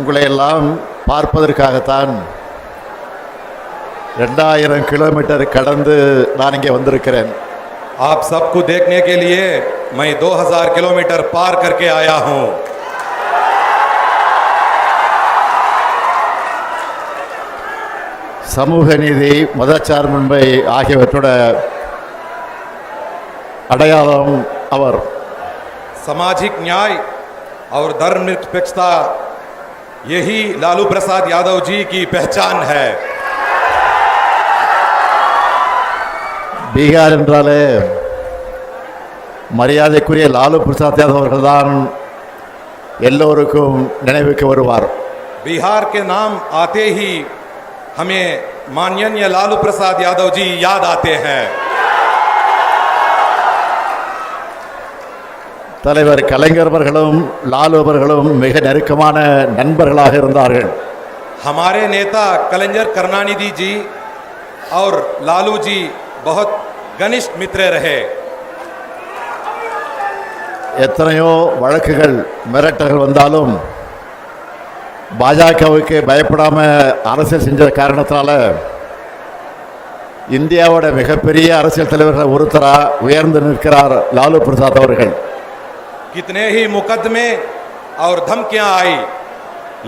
உங்களை எல்லாம் பார்ப்பதற்காகத்தான் 2000 கிலோமீட்டர் கடந்து நான் இங்கே வந்திருக்கிறேன். आप सबको देखने के लिए मैं 2000 किलोमीटर पार करके आया हूं. சமூக நீதி, மதச்சார்பின்மை ஆகியவற்றோட அடையாளம் அவர். सामाजिक न्याय और धर्मनिरपेक्षता यही लालू प्रसाद यादव जी की पहचान है. பீகார் என்றாலே மரியாதைக்குரிய லாலு பிரசாத் யாதவ் அவர்கள்தான் எல்லோருக்கும் நினைவுக்கு வருவார். बिहार के नाम आते ही हमें माननीय लालू प्रसाद यादव जी याद आते हैं. தலைவர் கலைஞர் அவர்களும் லாலு அவர்களும் மிக நெருக்கமான நண்பர்களாக இருந்தார்கள். हमारे नेता कलेंजर करुणानिधि जी और लालू जी बहुत घनिष्ठ मित्र रहे. எத்தனையோ வழக்குகள் மிரட்டல்கள் வந்தாலும் பாஜகவுக்கு பயப்படாம அரசியல் செஞ்ச காரணத்தினால இந்தியாவோட மிகப்பெரிய அரசியல் தலைவர்கள் ஒருத்தரா உயர்ந்து நிற்கிறார் லாலு பிரசாத் அவர்கள். कितने ही मुकदमे और धमकियां आई,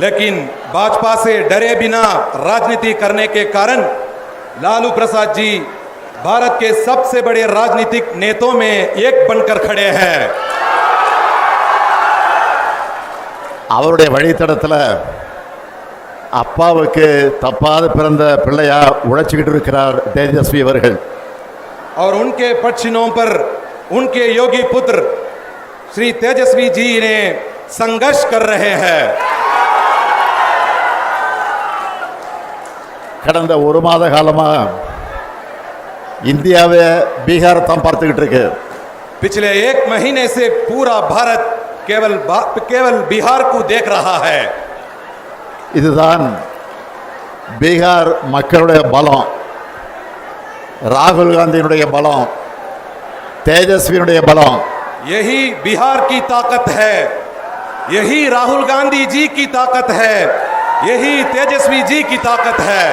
लेकिन भाजपा से डरे बिना राजनीति करने के कारण लालू प्रसाद जी भारत के सबसे बड़े राजनीतिक नेताओं में एक बनकर खड़े हैं. அவருடைய வழித்தடத்தில் அப்பாவுக்கு தப்பாத பிறந்த பிள்ளையா உழைச்சிக்கிட்டு இருக்கிறார் தேஜஸ்வி அவர்கள். और उनके पक्षिणों पर उनके योगी पुत्र श्री तेजस्वी जी ने संघर्ष कर रहे हैं. கடந்த ஒரு மாத காலமா இந்தியாவை பீகார் தான் பார்த்துக்கிட்டு இருக்கு. पिछले एक महीने से पूरा भारत केवल बिहार को देख रहा है. இதுதான் பீகார் மக்களுடைய பலம், ராகுல் காந்தியினுடைய பலம், தேஜஸ்வியினுடைய பலம். यही बिहार की ताकत है, यही राहुल गांधी जी की ताकत है, यही तेजस्वी जी की ताकत है.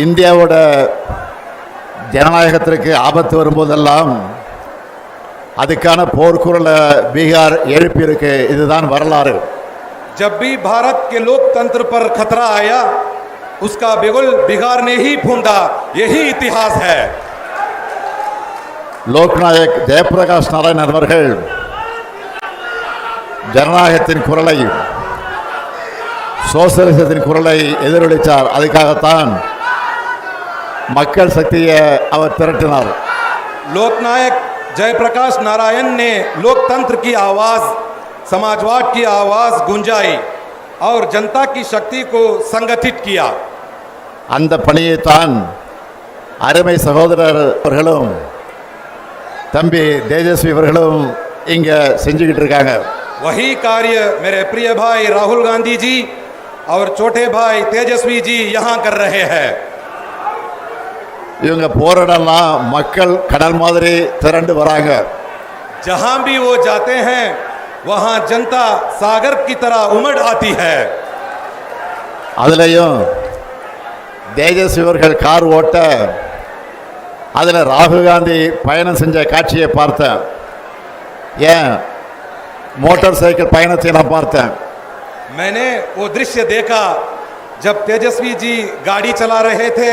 இந்தியாவோட ஜனநாயகத்திற்கு ஆபத்து வரும்போதெல்லாம் அதுக்கான போர்க்குரலை பீகார் எழுப்பியிருக்கு. இதுதான் வரலாறு. जब भी भारत के लोकतंत्र पर खतरा आया, उसका बिगुल बिहार ने ही फूंदा. यही इतिहास है. லோக்நாயக் ஜெயபிரகாஷ் நாராயணன் அவர்கள் ஜனநாயகத்தின் குரலை, சோசலிசத்தின் குரலை எதிரொலித்தார். அதுக்காகத்தான் மக்கள் சக்தியை அவர் திரட்டினார். लोकनायक जयप्रकाश नारायण ने लोकतंत्र की आवाज, समाजवाद की आवाज गुंजाई और जनता की शक्ति को संगठित किया. அந்த பணியைத்தான் அருமை சகோதரர் அவர்களும் தம்பி தேஜஸ்வி அவர்களும் இங்க செஞ்சுக்கிட்டு இருக்காங்க. वही कार्य मेरे प्रिय भाई राहुल गांधी जी और छोटे भाई तेजस्वी जी यहाँ कर रहे हैं. இவங்க போராடலாம் மக்கள் கடல் மாதிரி திரண்டு வராங்க. जहां भी वो जाते हैं वहां जनता सागर की तरह उमड़ आती है. அதுலயும் தேஜஸ்வி அவர்கள் கார் ஓட்ட அதில் ராகுல் காந்தி பயணம் செஞ்ச காட்சியை பார்த்தேன். ஏன் மோட்டார் சைக்கிள் பயணத்தை நான் பார்த்தேன். मैंने वो दृश्य देखा जब तेजस्वी जी गाड़ी चला रहे थे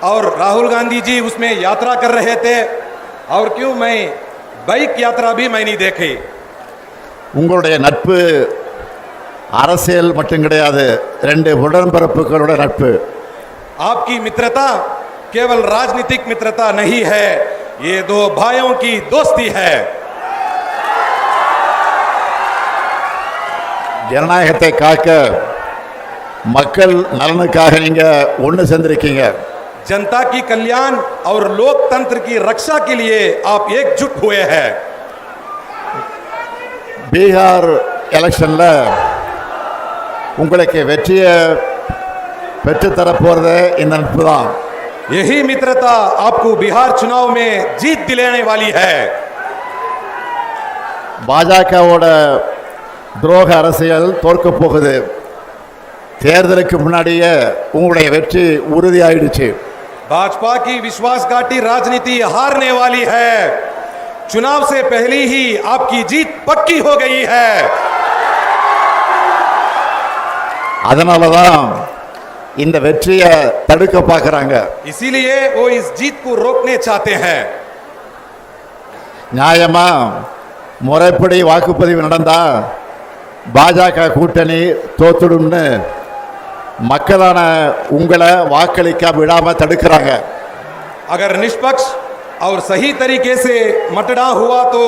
और राहुल गांधी जी उसमें यात्रा कर रहे थे. और क्यों मैं बाइक यात्रा भी मैं नहीं देखी. உங்களுடைய நட்பு அரசியல் மட்டும் கிடையாது, 2 உடன்பிறப்புகளோட நட்பு. आपकी मित्रता केवल राजनीतिक मित्रता नहीं है, ये 2 भाइयों की दोस्ती है. ஜனநாயகத்தை காக்க மக்கள் நலனுக்காக நீங்க ஒன்று சேர்ந்திருக்கீங்க. जनता की कल्याण और लोकतंत्र की रक्षा के लिए आप एकजुट हुए हैं. பீகார் எலெக்ஷன்ல உங்களுக்கு வெற்றியை பெற்றுத்தர போறது இந்த நட்பு தான். यही मित्रता आपको बिहार चुनाव में जीत दिलाने वाली है. பாஜகவோட துரோக அரசியல் தோற்கப் போகுது. தேர்தலுக்கு முன்னாடியே உங்களுடைய வெற்றி உறுதியாயிடுச்சு. भाजपा की विश्वासघाती राजनीति हारने वाली है. चुनाव से पहले ही आपकी जीत पक्की हो गई है. அதனாலதான் இந்த வெற்றியை தடுக்க பார்க்கறாங்க. इसीलिए वो इस जीत को रोकने चाहते हैं. நியாயமா முறைப்படி வாக்குப்பதிவு நடந்தா பாஜக கூட்டணி தோத்துடும்னு மக்களான உங்களை வாக்களிக்க விடாம தடுக்கிறாங்க. अगर निष्पक्ष और सही तरीके से मतदान हुआ तो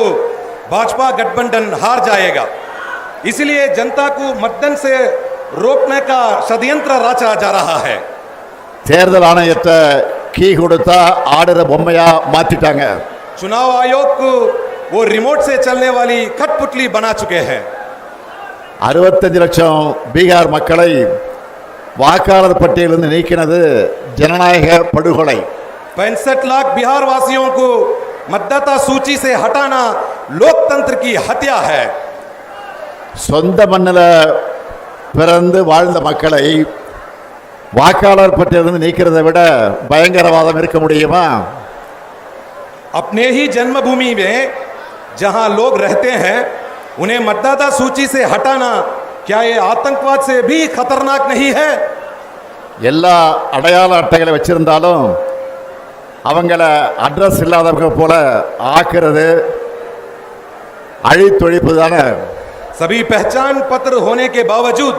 भाजपा गठबंधन हार जाएगा. इसलिए जनता को मतदान से रोकने का षड्यंत्र रचा जा रहा है. தேர்தல் ஆணையத்தை கீ கொடுத்தா ஆடுற பொம்மையா மாத்திட்டாங்க. चुनाव आयोग को वो रिमोट से चलने वाली कठपुतली बना चुके हैं. 65 லட்சம் பீகார் மக்களை வாக்காளர் பட்டியலிருந்து நீக்கினது ஜனநாயக படுகொலை. 65 लाख बिहार वासियों को मतदाता सूची से हटाना लोकतंत्र की हत्या है. சொந்த மண்ணில் பிறந்து வாழ்ந்த மக்களை வாக்காளர் பட்டியலிருந்து நீக்கிறதை விட பயங்கரவாதம் இருக்க முடியுமா? अपने ही जन्मभूमि में जहां लोग रहते हैं उन्हें मतदाता सूची से हटाना क्या ये आतंकवाद से भी खतरनाक नहीं है? எல்லா அடையாள அட்டைகளை வச்சிருந்தாலும் அவங்கள அட்ரஸ் இல்லாதவங்க போல ஆக்குறது அழித்தொழிப்பு தானே. सभी पहचान पत्र होने के बावजूद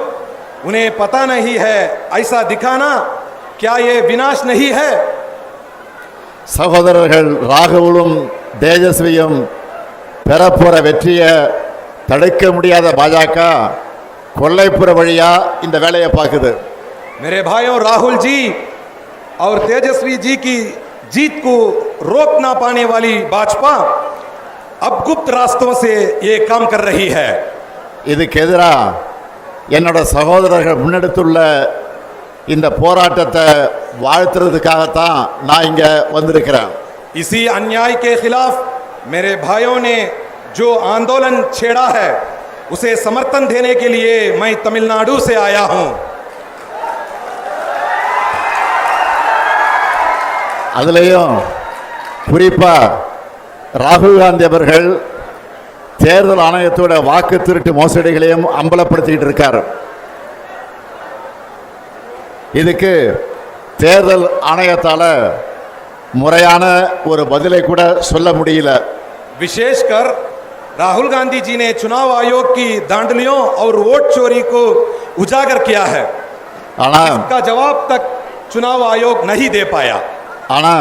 उन्हें पता नहीं है ऐसा दिखाना क्या ये विनाश नहीं है? சகோதரர்கள் ராகுலும் தேஜஸ்வியும் பெறப்போற வெற்றியை தடுக்க முடியாத பாஜக கொல்லைப்புற வழியா இந்த வேலையை பார்க்குது. मेरे भाइयों, राहुल जी और तेजस्वी जी की जीत को रोक ना पाने वाली भाजपा अब गुप्त रास्तों से ये काम कर रही है. இதுக்கு எதிராக என்னோட சகோதரர்கள் முன்னெடுத்துள்ள இந்த போராட்டத்தை வாழ்த்துறதுக்காகத்தான் நான் இங்க வந்திருக்கிறேன். इसी अन्याय के खिलाफ मेरे भाइयों ने जो आंदोलन छेड़ा है उसे समर्थन देने के लिए मैं तमिलनाडु से आया हूं. அதுலேயும் குறிப்பா ராகுல் காந்தி அவர்கள் தேர்தல் ஆணையத்தோட வாக்கு திருட்டு மோசடிகளையும் அம்பலப்படுத்திட்டு இருக்கார். இதுக்கு தேர்தல் ஆணையத்தால முறையான ஒரு பதிலை கூட சொல்ல முடியல. विशेषकर राहुल गांधी जी ने चुनाव आयोग की धांधलियों और वोट चोरी को उजागर किया है. ஆனா इसका जवाब तक चुनाव आयोग नहीं दे पाया. ஆனா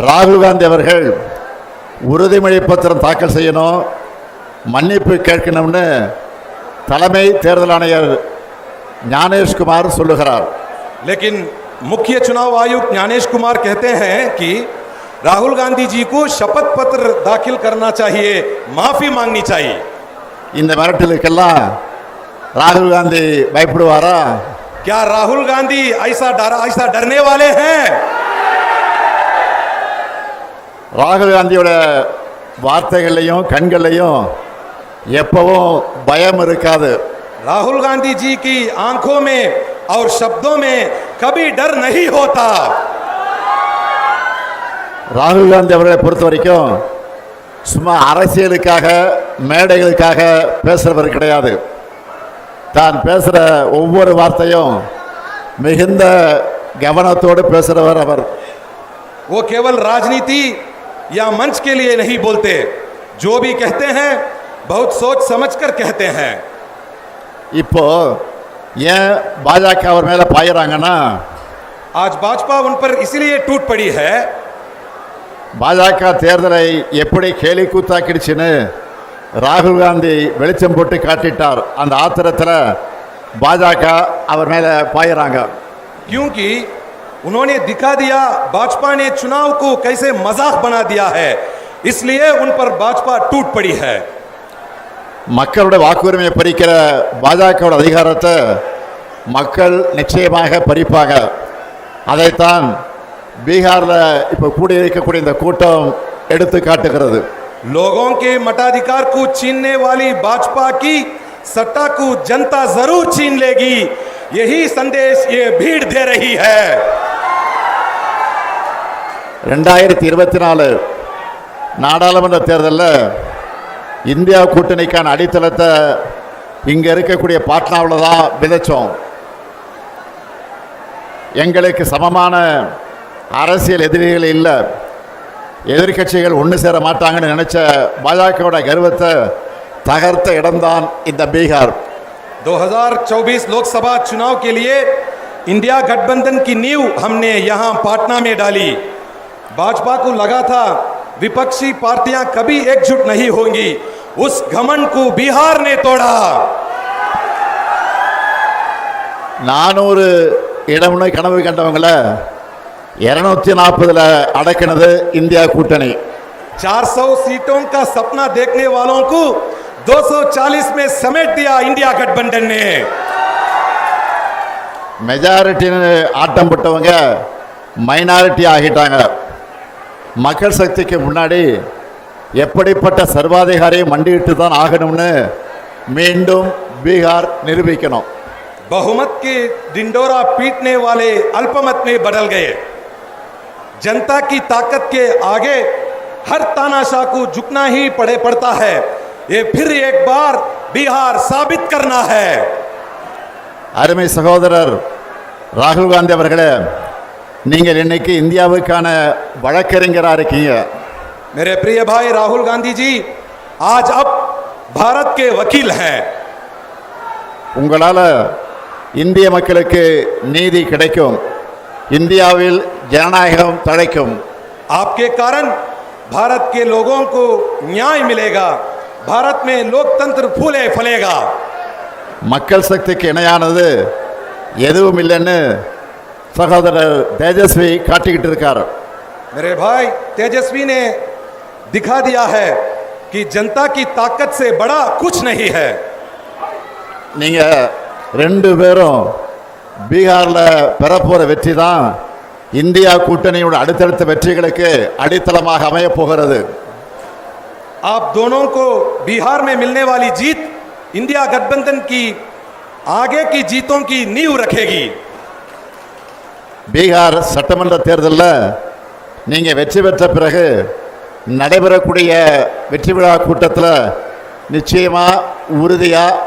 ராகுல் காந்தி அவர்கள் உறுதிமொழி பத்திரம் தாக்கல் செய்யணும், மன்னிப்பு கேட்கணும்னு தலைமை தேர்தல் ஆணையர் ஞானேஷ்குமார் சொல்லுகிறார். लेकिन मुख्य चुनाव आयुक्त ज्ञानेश कुमार कहते हैं कि राहुल गांधी जी को शपथ पत्र दाखिल करना चाहिए, माफी मांगनी चाहिए. இந்த மிரட்டலுக்கெல்லாம் ராகுல் காந்தி பயப்படுவாரா? क्या राहुल गांधी ऐसा डरने वाले हैं? ராகுல் காந்தியோட வார்த்தைகள்லையும் கண்கள்லையும் எப்பவும் பயம் இருக்காது. राहुल गांधी जी की आंखों में और शब्दों में कभी डर नहीं होता. ராகுல் காந்தி அவர்களை பொறுத்த வரைக்கும் சும்மா அரசியலுக்காக மேடைகளுக்காக பேசுறவர் கிடையாது. தான் பேசுற ஒவ்வொரு வார்த்தையும் மிகுந்த கவனத்தோடு பேசுறவர் அவர். वो केवल राजनीति या मंच के लिए नहीं बोलते, जो भी कहते हैं बहुत सोच समझकर कहते हैं. இப்போ ஏன் பாஜக அவர் மேல பாயிறாங்கன்னா, आज भाजपा उन पर इसलिए टूट पड़ी है. பாஜக தேர்தலை எப்படி கேலி கூத்தாக்கிடுச்சுன்னு ராகுல் காந்தி வெளிச்சம் போட்டு காட்டிட்டார். அந்த ஆத்திரத்தில் பாஜக அவர் மேல பாயிறாங்க. क्योंकि उन्होंने दिखा दिया भाजपा ने चुनाव को कैसे मजाक बना दिया है, इसलिए उन पर भाजपा टूट पड़ी है. மக்களுடைய வாக்குரிமையை பறிக்கிற பாஜகவோட அதிகாரத்தை மக்கள் நிச்சயமாக பறிப்பாங்க. அதைத்தான் பீகார்ல இப்ப கூடியிருக்கக்கூடிய இந்த கூட்டம் எடுத்து காட்டுகிறது. लोगों के मताधिकार को छीनने वाली भाजपा की सत्ता को जनता जरूर छीन लेगी, यही संदेश ये भीड़ दे रही है। 2024 நாடாளுமன்ற தேர்தலில் இந்தியா கூட்டணிக்கான அடித்தளத்தை இங்கே இருக்கக்கூடிய பாட்னாவில் தான் விதைச்சோம். எங்களுக்கு சமமான அரசியல் எதிரிகள் இல்லை, எதிர்க்கட்சிகள் ஒன்று சேர மாட்டாங்கன்னு நினைச்ச பாஜகவோட கர்வத்தை தகர்த்த இடம்தான் இந்த பீகார். 2024 लोकसभा चुनाव के लिए इंडिया गठबंधन की नींव हमने यहां पाटना में डाली। भाजपा को लगा था विपक्षी पार्टियां कभी एकजुट नहीं होंगी, उस घमंड को बिहार ने तोड़ा। 400 இடம்னு கனவு கண்டவங்கள 240 அடக்கினது இந்தியா கூட்டணி. 400 सीटों का सपना देखने वालों को 240 में समेट दिया इंडिया गठबंधन ने। மெஜாரிட்டின்னு ஆட்டம் போட்டவங்க மைனாரிட்டி ஆகிட்டாங்க. மக்கள் சக்திக்கு முன்னாடி எப்படிப்பட்ட சர்வாதிகாரியை மண்டியிட்டு தான் ஆகணும்னு மீண்டும் பீகார் நிரூபிக்கணும். बहुमत के डिंडोरा पीटने वाले अल्पमत में बदल गए। जनता की ताकत के आगे हर तानाशाह को झुकना ही पड़ता है। ये फिर एक बार बिहार साबित करना है। அருமை சகோதரர் ராகுல் காந்தி அவர்களே, நீங்கள் இன்னைக்கு இந்தியாவுக்கான வழக்கறிஞராக இருக்கீங்க. मेरे प्रिय भाई राहुल गांधी जी आज अब भारत के वकील हैं। உங்களால் இந்திய மக்களுக்கு நீதி கிடைக்கும், இந்தியாவில் ஜனநாயகம் தழைக்கும். आपके कारण भारत के लोगों को न्याय मिलेगा, भारत में लोकतंत्र फूले फलेगा। மக்கள் சக்திக்கு இணையானது எதுவும் இல்லைன்னு சகோதரர் தேஜஸ்வி காட்டிக்கிட்டு இருக்கார். मेरे भाई तेजस्वी ने दिखा दिया है कि जनता की ताकत से बड़ा कुछ नहीं है। நீங்கள் 2 பேரும் பீகாரில் பெறப்போகிற வெற்றி தான் இந்தியா கூட்டணியோட அடுத்தடுத்த வெற்றிகளுக்கு அடித்தளமாக அமையப் போகிறது. आप दोनों को बिहार में मिलने वाली जीत इंडिया गठबंधन की आगे की जीतों की नींव रखेगी। பீகார் சட்டமன்ற தேர்தலில் நீங்கள் வெற்றி பெற்ற பிறகு நடைபெறக்கூடிய வெற்றி விழா கூட்டத்தில் நிச்சயமாக உறுதியாக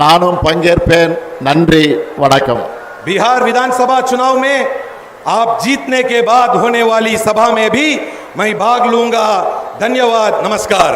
நானும் பங்கேற்பேன். நன்றி, வணக்கம். बिहार विधानसभा चुनाव में आप जीतने के बाद होने वाली सभा में भी मैं भाग लूंगा। धन्यवाद, नमस्कार।